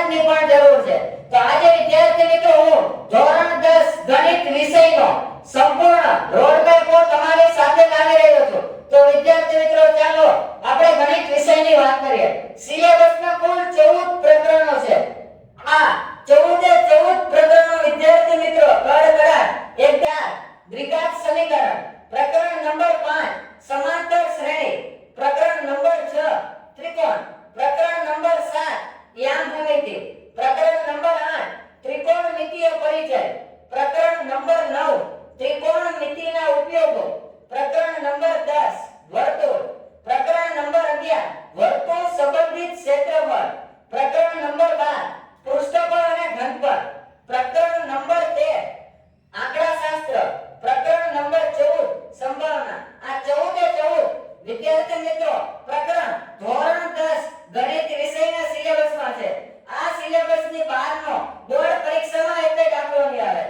પ્રકરણની પણ જરૂર છે. તો આજે વિદ્યાર્થી મિત્રો હું ધોરણ 10 ગણિત વિષયનો સંપૂર્ણ રોડ મેપ તમારી સાથે લાવી રહ્યો છું. તો વિદ્યાર્થી મિત્રો ચાલો આપણે ગણિત વિષયની વાત કરીએ. સિલેબસમાં કુલ 14 પ્રકરણો છે. આ 14 પ્રકરણો વિદ્યાર્થી મિત્રો કડ એકદાર દ્વિઘાત સમીકરણ, પ્રકરણ નંબર 5 સમાંતર શ્રેણી, પ્રકરણ નંબર 6 ત્રિકોણ, પ્રકરણ નંબર 7 યામ ભૂમિતિ, પ્રકરણ નંબર 8 ત્રિકોણમિતિય પરિચય, પ્રકરણ નંબર 9 ત્રિકોણમિતિના ઉપયોગો, પ્રકરણ નંબર 10 વર્તુળ, પ્રકરણ નંબર 11 વર્તુળ સંબંધિત ક્ષેત્રફળ, પ્રકરણ નંબર 12 પૃષ્ઠફળ અને ઘનફળ, પ્રકરણ નંબર 13 આંકડાશાસ્ત્ર, પ્રકરણ નંબર 14 સંભાવના. આ 14 વિદ્યાર્થી મિત્રો પ્રકરણ ધોરણ 10 ગણિત વિષયના સિલેબસમાં છે. આ સિલેબસની બહારનો બોર્ડ પરીક્ષામાં એક દાખલો નહીં આવે.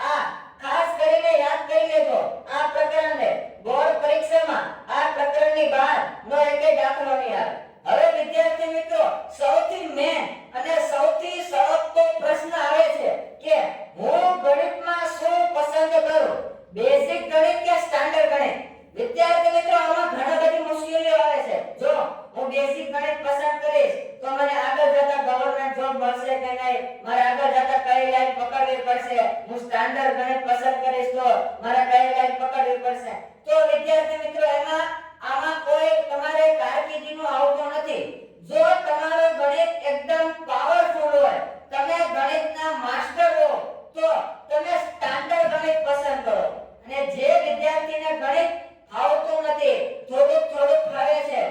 આ ખાસ કરીને યાદ કરી લેજો. આ પ્રકરણને બોર્ડ પરીક્ષામાં આ પ્રકરણની બહારનો એક દાખલો નહીં આવે. હવે વિદ્યાર્થી મિત્રો સૌથી મેન અને સૌથી સળગતો પ્રશ્ન આવે છે કે હું ગણિતમાં શું પસંદ કરું, બેઝિક ગણિત કે સ્ટાન્ડર્ડ ગણિત? વિદ્યાર્થી મિત્રો આમાં ઘણા બધી મુશ્કેલીઓ આવે છે. જો હું બેઝિક ગણિત પસંદ કરીશ તો મને આગળ જતા ગવર્નમેન્ટ જોબ મળશે કે નહીં, મારે આગળ જતા કઈ લાઈન પકડવી પડશે. હું સ્ટાન્ડર્ડ ગણિત પસંદ કરીશ તો મારે કઈ લાઈન પકડવી પડશે. તો વિદ્યાર્થી મિત્રો આમાં કોઈ તમારે કારકિર્દીનું આવતું નથી. જો તમારો ગણિત એકદમ પાવરફુલ હોય, તમે ગણિતના માસ્ટર હો, તો તમે સ્ટાન્ડર્ડ ગણિત પસંદ કરો. અને જે વિદ્યાર્થીને ગણિત આવતું નથી, થોડુંક ફાવે છે,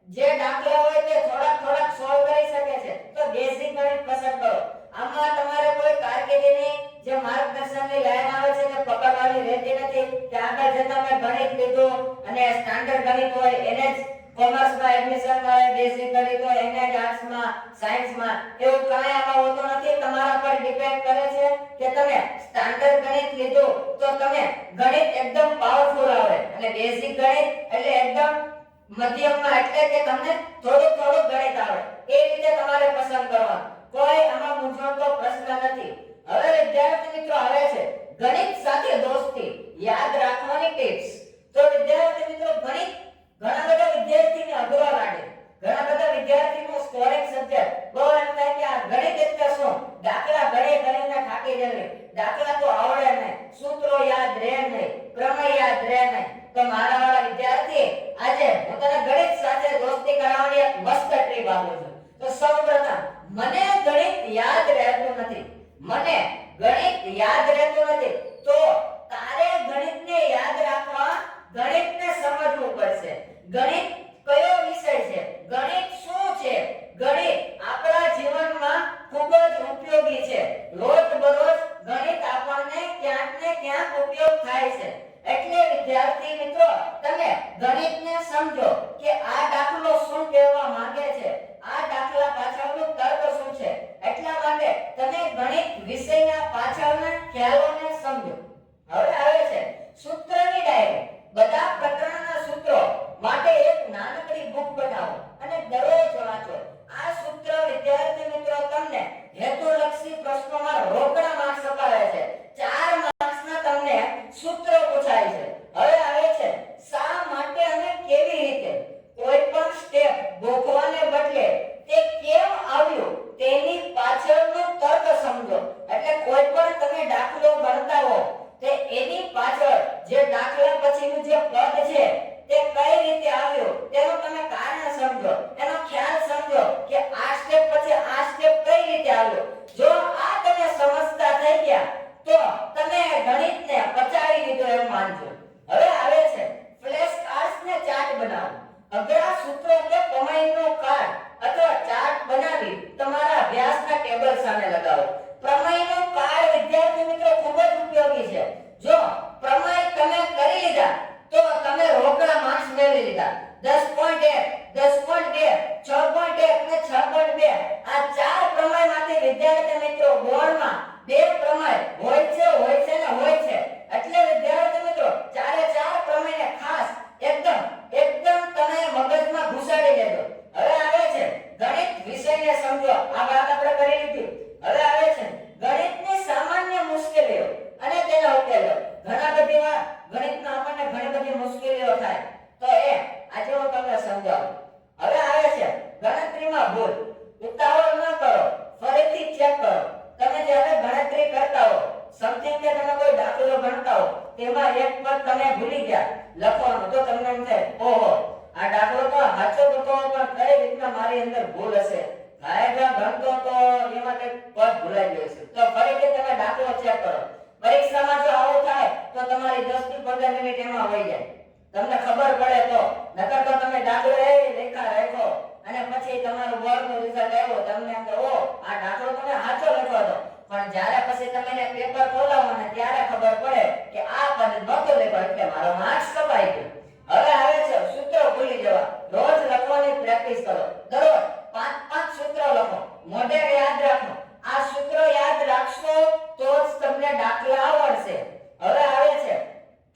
જે દાખલા હોય તે થોડાક સોલ્વ કરી શકે છે, તો બેઝિક ગણિત પસંદ કરો. આમાં તમારે કોઈ કારકિર્દીની જે માર્ગદર્શનની લાઈન આવે છે તે પકડવાની રહેતી નથી કે આગળ જતા મેં ગણિત લીધું અને સ્ટાન્ડર્ડ ગણિત હોય એને જ કોમર્સમાં એડમિશન મળે, બેઝિક ગણિત હોય એને જ આર્ટ્સમાં, સાયન્સમાં, એવું કાંઈ આમાં હોતું નથી. તમારા પર ડિપેન્ડ કરે છે કે તમે સ્ટાન્ડર્ડ ગણિત લીધું તો તમે ગણિત એકદમ પાવરફુલ આવે અને બેઝિક ગણિત એટલે એકદમ મધ્યમમાં, એટલે કે તમને થોડુંક ગણિત આવે. એ રીતે તમારે પસંદ કરવાનું. કોઈ આમાં મૂંઝવણનો પ્રશ્ન નથી. હવે વિદ્યાર્થી મિત્રો આવે છે ગણિત સાથે દોસ્તી, યાદ રાખવાની ટિપ્સ. તો વિદ્યાર્થી મિત્રો ગણિત ઘણા બધા વિદ્યાર્થીને અઘરો લાગે. ઘણા બધા વિદ્યાર્થીનો સ્કોરિંગ સબ્જેક્ટ બહુ એમ થાય કે આ ગણિત એટલે શું, દાખલા કરીને થાકી જઈએ, દાખલા તો આવડે નહીં, સૂત્રો યાદ રહે નહીં, પ્રમેય યાદ રહે નહીં. તો મારા વાળા વિદ્યાર્થી આજે હું તને ગણિત સાથે દોસ્તી કરાવવાની એક મસ્ત ટ્રીપ આપું છું. તો સૌપ્રથમ મને ગણિત યાદ રહેતું નથી, તો તારે ગણિતને યાદ રાખવા, ગણિતને સમજવું પડશે. ગણિત કયો વિષય છે, ગણિત શું છે, ગણિત આપણા જીવનમાં ખૂબ જ ઉપયોગી છે. રોજબરોજ ગણિત આપણને ક્યાંક ને ક્યાંક ઉપયોગ થાય છે. એટલે વિદ્યાર્થી મિત્રો તમે ગણિતને સમજો કે આ દાખલો શું કહેવા માંગે છે, આ દાખલા પાછળનું તર્ક શું છે. એટલા માટે તમે ગણિત વિષયના પાછળના ખ્યાલોને સમજો. હવે આવે છે સૂત્રની ડાયરી. બધા પ્રકરણના સૂત્રો માટે એક નાનકડી બુક બનાવો અને દરરોજ વાંચો. આ સૂત્ર વિદ્યાર્થી મિત્રો તમને હેતુલક્ષી પ્રશ્નોમાં રોકડા માર્ક્સ અપાવે છે. 4 માર્ક્સના તમને સૂત્ર પૂછાય છે. હવે આવે છે શા માટે અને કેવી રીતે. કોઈ પણ સ્ટેપ ગોખવાને બદલે તે કેમ આવ્યું તેની પાછળનો તર્ક સમજો. એટલે કોઈ પણ તમે દાખલો ગણતા હો તે એની પાછળ જે દાખલા પછીનું જે પદ છે તે કઈ રીતે આવ્યું તેનું તમે કારણ સમજો, એનો ખ્યાલ સમજો કે આ સ્ટેપ પછી આ સ્ટેપ કઈ રીતે આવ્યો. જો આ તમે સમજતા થઈ ગયા તો તમે ગણિતને પચાવી લીધો એમ માનજો. હવે આવે છે ફ્લેશ કાર્ડ્સ ને ચાર્ટ બનાવો. અઘરા સૂત્રો કે પ્રમેયનો કાર્ડ અથવા ચાર્ટ બનાવી તમારા અભ્યાસના ટેબલ સામે લગાવો. પ્રમેયનો કાર્ડ વિદ્યાર્થી મિત્રો ખૂબ જ ઉપયોગી છે. જો પ્રમેય તમે કરી લીધા તો તમે રોકડા માર્ક્સ મેળવી લીધા. 10.1, 10.2, 6.1 અને 6.2 આ 4 પ્રમેયમાંથી વિદ્યાર્થી મિત્રો બોર્ડમાં 2 પ્રમેય હોય છે. એટલે વિદ્યાર્થી મિત્રો 4 પ્રમેયને ખાસ એકદમ તમે મગજમાં ઘુસાડી લેજો. હવે આવે છે ગણિત વિષયને સમજો. આ વાત આપણે કરી લીધી. મુશ્કેલીઓ થાય તો એ આજે હું તમને સમજાવું. હવે આવે છે ગણતરીમાં ભૂલ. ઉતાવળ ન કરો, ફરીથી ચેક કરો. તમે જ્યારે ગણતરી કરતા હો, સમથિંગ કે તમે કોઈ દાખલો ગણતા હો, તેમાં એક પદ તમે ભૂલી ગયા લખવાનું, તો તમને એમ થાય ઓહો આ દાખલો તો સાચો હતો પણ કઈ રીતના મારી અંદર ભૂલ હશે, ગાયબ ગણતો તો એમાં કઈ પદ ભૂલાઈ ગયું છે. તો ફરીથી તમે દાખલો ચેક કરો. પરીક્ષામાં જો આવું થાય તો તમારી 10 થી 15 મિનિટ એમાં વહી જાય. તમને ખબર પડે તો, નકર તો તમે દાખલો લેખા રાખો અને પછી તમારું બોર્ડનું રિઝલ્ટ આવ્યો, તમને એમ કે ઓ આ દાખલો તમે સાચો લખ્યો હતો, પણ જ્યારે પછી તમે પેપર ખોલાવો ને ત્યારે ખબર પડે કે આ પદ નહોતો લખ્યો એટલે મારો માર્ક્સ કપાઈ ગયો. હવે આવે છે સૂત્રો ભૂલી જવા. રોજ લખવાની પ્રેક્ટિસ કરો. દરરોજ 5 સૂત્રો લખો, મોઢે યાદ રાખો. આ સૂત્રો યાદ રાખશો તો જ તમને દાખલા આવડશે. હવે આવે છે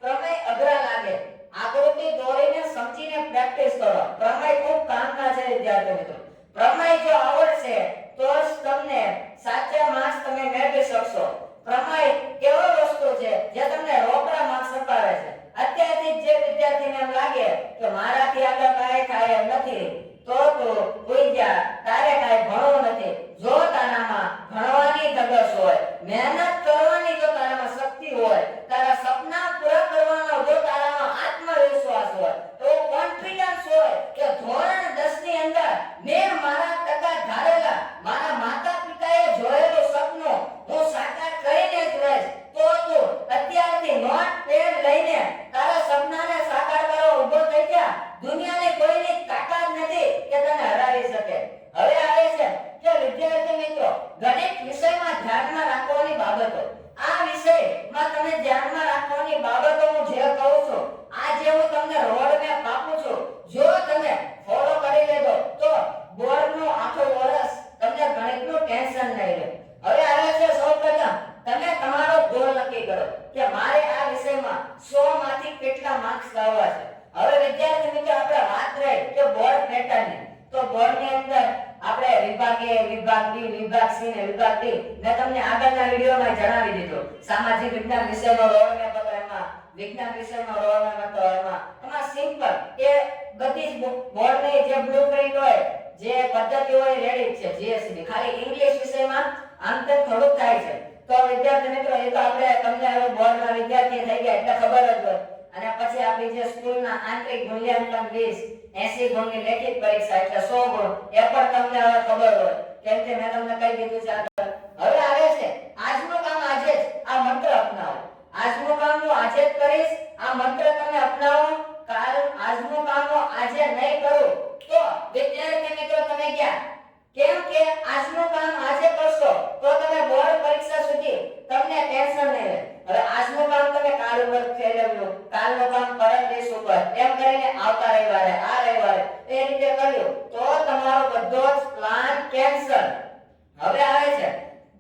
પ્રમેય અઘરા લાગે, આકૃતિ દોરીને સમજીને પ્રેક્ટિસ કરો. પ્રમેય ખૂબ કામના છે વિદ્યાર્થી મિત્રો. પ્રમેય જો આવડશે તો જ તમને સાચા માર્ક્સ તમે મેળવી શકશો. પ્રમેય એવો વસ્તુ છે જે તમને રોકડા માર્ક્સ અપાવે છે. અત્યારથી જે વિદ્યાર્થીને એમ લાગે કે મારાથી આગળ કાંઈ થાય એમ નથી, તો તું ભૂલી જા, તારે કાંઈ ભણવું નથી. જો તારામાં ભણવાની ધગશ હોય, મહેનત કરવાની જો તારામાં શક્તિ હોય, તારા સપના પૂરા કરવાનો જો તારામાં આત્મવિશ્વાસ હોય, તો કોન્ફિડન્સ હોય કે ધોરણ 10 ની અંદર મેં મારા ટકા ધારેલા, મારા માતા પિતાએ જોયેલું સપનું હું સાકાર કરીને જ રહીશ, તો તું અત્યારથી નોટ પેન લઈને તારા સપનાને સાકાર કરવા ઊભો થઈ જા. દુનિયાની કોઈની તાકાત નથી કે તને હરાવી શકે. હવે આવે છે કે વિદ્યાર્થી મિત્રો ગણિત વિષયમાં ધ્યાનમાં રાખવાની બાબતો. આ વિષયમાં તમે ધ્યાનમાં રાખવાની બાબતો હું જે કહું છું, આ જે હું તમને રોડ મેપ આપું છું, જો તમે ફોલો કરી લેજો તો બોર્ડનું આખું વર્ષ તમને ગણિતનું ટેન્શન નહીં રહે. હવે આવે છે સૌપ્રથમ તમે તમારો ગોલ નક્કી કરો કે મારે આ વિષયમાં 100 માંથી કેટલા માર્ક્સ લાવવા છે. હવે વિદ્યાર્થી મિત્રો આપણે વાત રહી કે બોર્ડ પેટર્નની, તો બોર્ડની અંદર આપણે વિભાગ A, વિભાગ B, વિભાગ C ને વિભાગ D મેં તમને આગળના વિડિયોમાં જણાવી દીધું. સામાજિક વિજ્ઞાન વિષયનો રોડ મેપ હતો, એમાં વિજ્ઞાન વિષયનો રોડ મેપ હતો, એમાં સિમ્પલ એ બધી જ બોર્ડની જે બ્લુપ્રિન્ટ હોય, જે પદ્ધતિ હોય રેડી છે GSD. ખાલી ઇંગ્લિશ વિષયમાં આમ તેમ થોડુંક થાય છે. તો વિદ્યાર્થી મિત્રો એ તો આપણે તમને હવે બોર્ડના વિદ્યાર્થી થઈ ગયા એટલે ખબર જ હોય. અને પછી આપણી જે સ્કૂલના આંતરિક મૂલ્યાંકન 20 80 ગુણની લેખિત પરીક્ષા એટલે 100 ગુણ એ પણ તમને હવે ખબર હોય, કેમ કે મેં તમને કહી દીધું છે આગળ. હવે આવે છે આજનું કામ આજે જ, આ મંત્ર અપનાવો. આજનું કામ હું આજે જ કરીશ, આ મંત્ર તમે અપનાવો. કાલ આજનું કામ હું આજે નહીં કરું તો વિદ્યાર્થી મિત્રો તમે ગયા, કેમ કે આજનું કામ આજે કરશો તો તમે બોર્ડ પરીક્ષા સુધી તમને ટેન્શન નહીં રહે. હવે આજનું કામ તમે કાલ ઉપર ફેરવ્યું, કાલનું કામ પરમ દિવસ ઉપર, એમ કરીને આવતા રવિવારે આ રવિવારે એ રીતે કર્યું તો તમારો બધો જ પ્લાન કેન્સલ. હવે આવે છે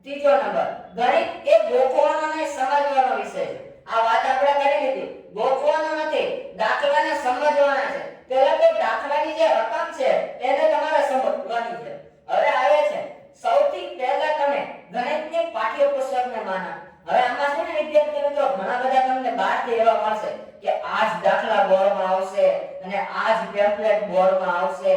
ત્રીજો નંબર, ગણિત એ ગોખવાનો અને સમજવાનો વિષય છે. આ વાત આપણે કરી લીધી, ગોખવાનો નથી, દાખલાને સમજવાના છે. પહેલા તો દાખલાની જે રકમ છે એને તમારે સમજવાની છે. હવે આવે છે સૌથી પહેલા તમે ગણિતની પાઠ્યપુસ્તકને માનો. હવે આમાં છે ને વિદ્યાર્થી મિત્રો ઘણા બધા તમને બહારથી એવા મળશે કે આ જ દાખલા બોર્ડમાં આવશે અને આ જ ટેમ્પલેટ બોર્ડમાં આવશે,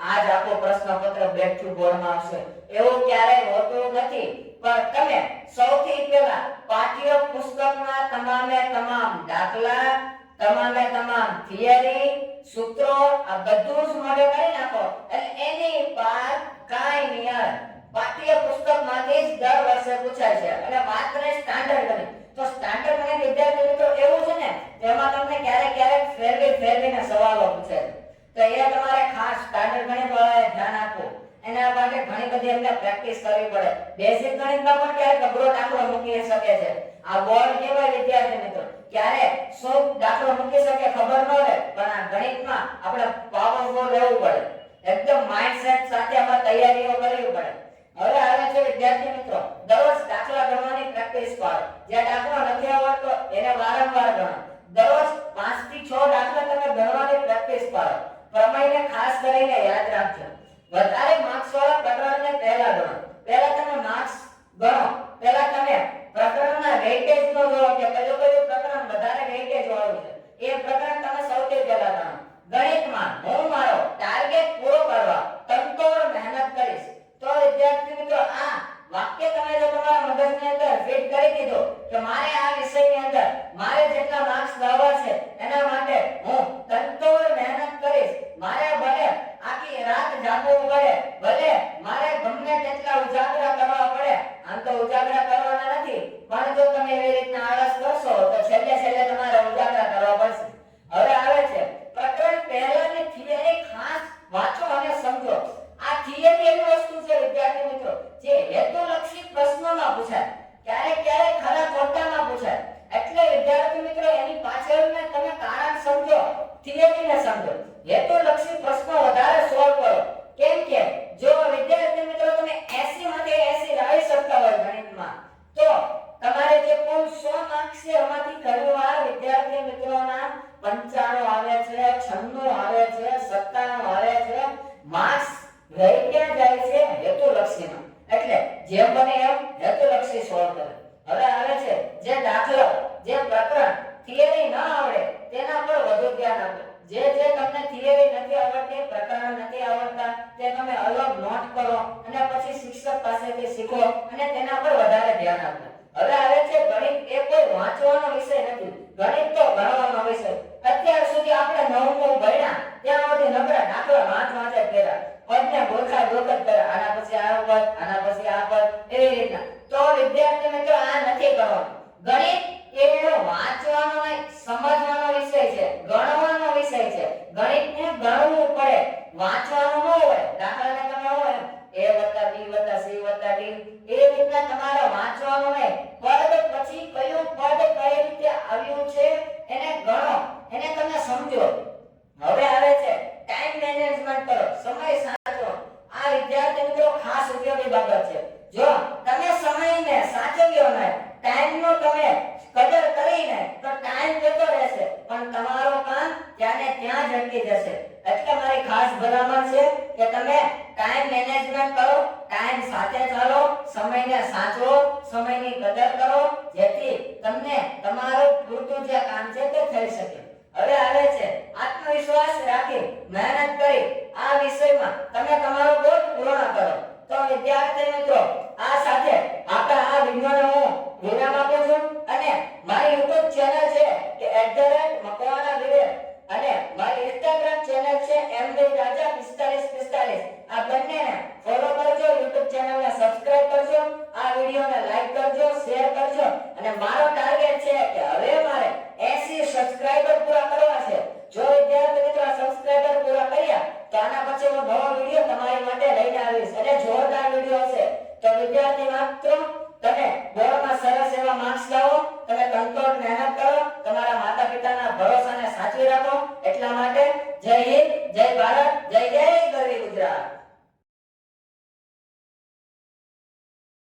આ જ આખો પ્રશ્નપત્ર બેક ટુ બોર્ડમાં આવશે. એવું ક્યારેય હોતું નથી. પણ તમે સૌથી પહેલા પાઠ્યપુસ્તકના તમામે તમામ દાખલા, તમામે તમામ થિયરી, સૂત્રો આ બધું જ મોઢે કરી નાખો એટલે એની પાર કાઈ નિયર પાઠ્યપુસ્તકમાંથી જ દર વર્ષે પૂછાય છે. અને માત્ર સ્ટાન્ડર્ડ ગણિત, તો સ્ટાન્ડર્ડ ગણિત વિદ્યાર્થી મિત્રો એવું છે ને તેમાં તમને ક્યારેક ફેરવીને સવાલો પૂછે છે. તો એ તમારે ખાસ સ્ટાન્ડર્ડ ગણિત વાળાએ ધ્યાન આપવું. એના માટે ઘણી બધી એમને પ્રેક્ટિસ કરવી પડે. બેઝિક ગણિતમાં પણ ક્યારેક અઘરો દાખલો મૂકી શકે છે. આ બોર્ડ કેવાય વિદ્યાર્થી મિત્રો, ક્યારે શું દાખલો મૂકી શકે ખબર ન રહે, પણ આ ગણિતમાં આપણે પાવરફુલ રહેવું પડે. એકદમ માઇન્ડસેટ સાથે આપણે તૈયારીઓ કરવી પડે. હવે આવે છે વિદ્યાર્થી મિત્રો દરરોજ દાખલા ગણવાની પ્રેક્ટિસ કરો. જે દાખલો નથી આવડતો એને વારંવાર ગણો. દરરોજ 5 થી 6 દાખલા તમે ગણવાની પ્રેક્ટિસ કરો. પ્રમેયને ખાસ કરીને યાદ રાખજો. વધારે માર્ક્સ વાળા પ્રકરણને પહેલા ગણો. પહેલા તમે માર્ક્સ ગણો, પહેલા તમે પ્રકરણના વેઇટેજ નો જોવો કે કયું પ્રકરણ વધારે વેઇટેજ વાળું છે. એ પ્રકરણ તમે સૌથી ગણિતમાં હું મારો ટાર્ગેટ પૂરો કરવા તનતોડ મહેનત કરીશ. તો વિદ્યાર્થી મિત્રો આ વાક્ય તમે જો તમારા મગજની અંદર ફિટ કરી દીધું કે મારે આ વિષયની અંદર મારે જેટલા માર્ક્સ લાવવા છે એના માટે હું તનતોડ મહેનત કરીશ. મારે ભલે આખી રાત જાગવું પડે, ભલે મારે ગમે તેટલા ઉજાગરા કરવા પડે, આમ તો ઉજાગરા કરવાના નથી, પણ જો તમે એવી રીતના આળસ કરશો તો છેલ્લે છેલ્લે તમારે ઉજાગરા કરવા પડશે. હવે આવે છે પ્રકરણ પહેલાની થિયરી ખાસ વાંચો અને સમજો. આ થિયરી એવી વસ્તુ છે વિદ્યાર્થી મિત્રો જે હેતુલક્ષી પ્રશ્નોમાં પૂછાય, ક્યારેક ક્યારેક ખરા ખોટામાં પૂછાય. એટલે વિદ્યાર્થી મિત્રો એની પાછળને તમે કારણ સમજો, થિયરીને સમજો. હેતુલક્ષી પ્રશ્નો વધારે સોલ્વ કરો. કેમ કે જો વિદ્યાર્થી મિત્રો તમે 80 માંથી 80 લાવી શકતા હોય ગણિતમાં તો તમારે જે કુલ 100 માર્ક્સ છે એમાંથી ઘણીવાર વિદ્યાર્થી મિત્રોના 95 આવે છે, 96 આવે છે, 97 આવે છે. માર્ક્સ રહી ક્યાં જાય છે? હેતુલક્ષીમાં. એટલે જેમ બને એમ હેતુલક્ષી સોલ્વ કરે. હવે આવે છે જે દાખલો, જે પ્રકરણ થિયરી ન આવડે તેના પર વધુ ધ્યાન આપો. જે તમને થિયરી નથી આવડતી, પ્રકરણ નથી આવડતા, તે તમે અલગ નોટ કરો અને પછી શિક્ષક પાસેથી શીખો અને તેના પર વધારે ધ્યાન આપો. હવે આવે છે ગણિત એ કોઈ વાંચવાનો વિષય નથી, ગણિત તો ગણવાનો વિષય. અત્યાર સુધી આપણે નવમું ભણ્યા ત્યાં સુધી નબળા દાખલા વાંચ જ કર્યા, પદને ગોખા ગોખ જ કર્યા, આના પછી આ પદ, આના પછી આ પદ, એવી રીતના. તો વિદ્યાર્થી મિત્રો આ નથી કરવાનું. ગણિત એ વાંચવાનો નહીં, સમજવાનો વિષય છે, ગણવાનો વિષય છે. ગણિતને ગણવું પડે, વાંચવાનું ન હોય. દાખલાને તમે હોય a + b + c + d એ રીતના તમારે વાંચવાનું નહીં. પદ પછી કયું પદ કઈ રીતે આવ્યું છે એને ગણો, એને તમે સમજો. હવે આવે છે ટાઈમ મેનેજમેન્ટ કરો, સમય સાચવો. આ વિદ્યાર્થી મિત્રો ખાસ ઉપયોગી બાબત છે. જો તમે સમયને સાચવ્યો ને, ટાઈમનો તમે કદર કરીને તો ટાઈમ જતો રહેશે પણ તમારું કામ ત્યાંને ત્યાં જ અટકી જશે. એટલે મારી ખાસ ભલામણ છે કે તમે ટાઈમ મેનેજમેન્ટ કરો, ટાઈમ સાથે ચાલો, સમયને સાચવો, સમયની કદર કરો, જેથી તમને તમારું પૂરતું જે કામ છે તે થઈ શકે. હવે આવે છે આત્મવિશ્વાસ રાખી મહેનત કરી આ વિષયમાં તમે તમારો ગોલ પૂર્ણ કરો. તો વિદ્યાર્થી મિત્રો આ સાથે આપણે આ વિડિયોને હું વિરામ આપું છું અને મારી YouTube ચેનલ છે કે @મકવાણા અને મારી Instagram ચેનલ છે mbraja4545. આ બંનેને ફોલો કરજો, YouTube ચેનલને સબસ્ક્રાઇબ કરજો, આ વિડિયોને લાઈક કરજો, શેર કરજો અને મારો ટાર્ગેટ છે કે હવે મારે 80 સબસ્ક્રાઇબર પૂરા કરવા છે. જો વિદ્યાર્થી મિત્રો સબસ્ક્રાઇબર પૂરા કર્યા તો આના પછી હું નવો વિડિયો તમારી માટે લઈને આવીશ અને જોરદાર વિડિયો હશે. તો વિદ્યાર્થી મિત્રો તમે બોર્ડમાં સરસ એવા માર્ક્સ લાવો, તમે તનતોડ મહેનત કરો, તમારા માતા પિતાના ભરોસાને સાચવી રાખો